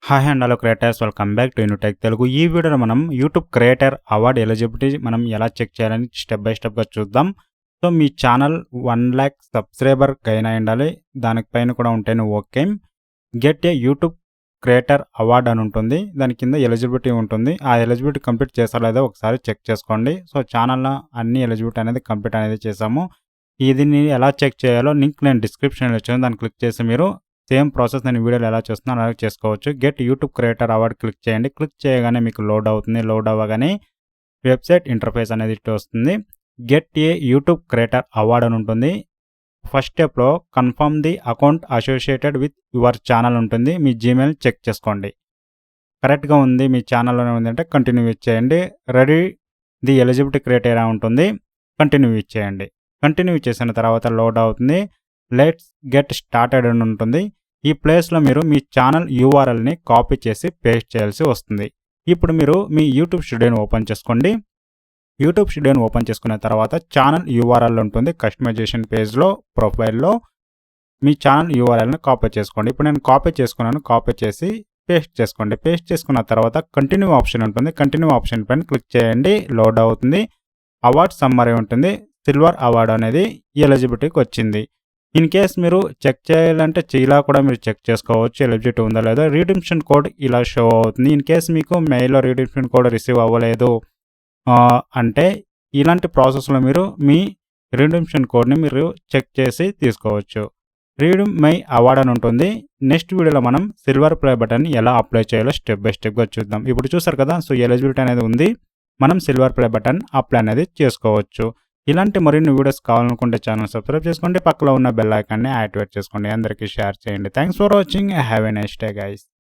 Hi and hello creators welcome back to Unitech Telugu. ఈ వీడియోలో మనం యూట్యూబ్ క్రియేటర్ అవార్డ్ ఎలిజిబిలిటీ మనం ఎలా చెక్ చేయాలని స్టెప్ బై స్టెప్గా చూద్దాం. సో మీ ఛానల్ 1,00,000 సబ్స్క్రైబర్ గైన్ అయి ఉండాలి. దానిపైన కూడా ఉంటేనే okay. Get a YouTube creator award అని ఉంటుంది. దాని కింద ఎలిజిబిలిటీ ఉంటుంది. ఆ ఎలిజిబిలిటీ కంప్లీట్ చేసారో లేదో ఒకసారి చెక్ చేసుకోండి. సో ఛానల్లో అన్ని ఎలిజిబిలిటీ అనేది కంప్లీట్ అనేది చేసాము. దీన్ని ఎలా చెక్ చేయాలో లింక్ నేను డిస్క్రిప్షన్లో ఇచ్చాను. దాన్ని క్లిక్ చేసి మీరు సేమ్ ప్రాసెస్ నేను వీడియోలో ఎలా చేస్తున్నాను అలాగే చేసుకోవచ్చు. Get YouTube creator award click చేయండి. క్లిక్ చేయగానే మీకు లోడ్ అవుతుంది. లోడ్ అవ్వగానే వెబ్సైట్ ఇంటర్ఫేస్ అనేది ఇటు వస్తుంది. Get a YouTube creator award అని ఉంటుంది. ఫస్ట్ స్టెప్లో confirm the account associated with your channel ఉంటుంది. మీ జీమెయిల్ చెక్ చేసుకోండి. కరెక్ట్గా ఉంది, మీ ఛానల్లోనే ఉంది అంటే కంటిన్యూ ఇచ్చేయండి. రెడీ ది ఎలిజిబిలిటీ క్రైటీరియా ఉంటుంది. కంటిన్యూ ఇచ్చేయండి. కంటిన్యూ ఇచ్చేసిన తర్వాత లోడ్ అవుతుంది. లెట్స్ గెట్ స్టార్టెడ్ అని ఉంటుంది. ఈ ప్లేస్లో మీరు మీ ఛానల్ యూఆర్ఎల్ని కాపీ చేసి పేస్ట్ చేయాల్సి వస్తుంది. ఇప్పుడు మీరు మీ యూట్యూబ్ స్టూడియోని ఓపెన్ చేసుకోండి. యూట్యూబ్ స్టూడియోని ఓపెన్ చేసుకున్న తర్వాత ఛానల్ యూఆర్ఎల్ ఉంటుంది. కస్టమైజేషన్ పేజ్లో ప్రొఫైల్లో మీ ఛానల్ యూఆర్ఎల్ని కాపీ చేసుకోండి. ఇప్పుడు నేను కాపీ చేసుకున్నాను. కాపీ చేసి పేస్ట్ చేసుకోండి. పేస్ట్ చేసుకున్న తర్వాత కంటిన్యూ ఆప్షన్ ఉంటుంది. కంటిన్యూ ఆప్షన్ పైన క్లిక్ చేయండి. లోడ్ అవుతుంది. అవార్డ్ సమ్మరీ ఉంటుంది. సిల్వర్ అవార్డ్ అనేది ఎలిజిబిలిటీకి వచ్చింది. ఇన్ కేస్ మీరు చెక్ చేయాలంటే ఇలా కూడా మీరు చెక్ చేసుకోవచ్చు ఎలిజిబిలిటీ ఉందా లేదా. రీడిమ్షన్ కోడ్ ఇలా షో అవుతుంది. ఇన్ కేస్ మీకు మెయిల్లో రీడిమ్షన్ కోడ్ రిసీవ్ అవ్వలేదు అంటే ఇలాంటి ప్రాసెస్లో మీరు మీ రీడిమ్షన్ కోడ్ని మీరు చెక్ చేసి తీసుకోవచ్చు. రీడీమ్ మై అవార్డ్ అని ఉంటుంది. నెక్స్ట్ వీడియోలో మనం సిల్వర్ ప్లే బటన్ ఎలా అప్లై చేయాలో స్టెప్ బై స్టెప్గా చూద్దాం. ఇప్పుడు చూసారు కదా, సో ఎలిజిబిలిటీ అనేది ఉంది. మనం సిల్వర్ ప్లే బటన్ అప్లై అనేది చేసుకోవచ్చు. ఇలాంటి మరిన్ని వీడియోస్ కావాలనుకుంటే ఛానల్ సబ్స్క్రైబ్ చేసుకోండి. పక్కలో ఉన్న బెల్ ఐకాన్ని యాక్టివేట్ చేసుకోండి. అందరికీ షేర్ చేయండి. Thanks for watching. Have a nice day guys.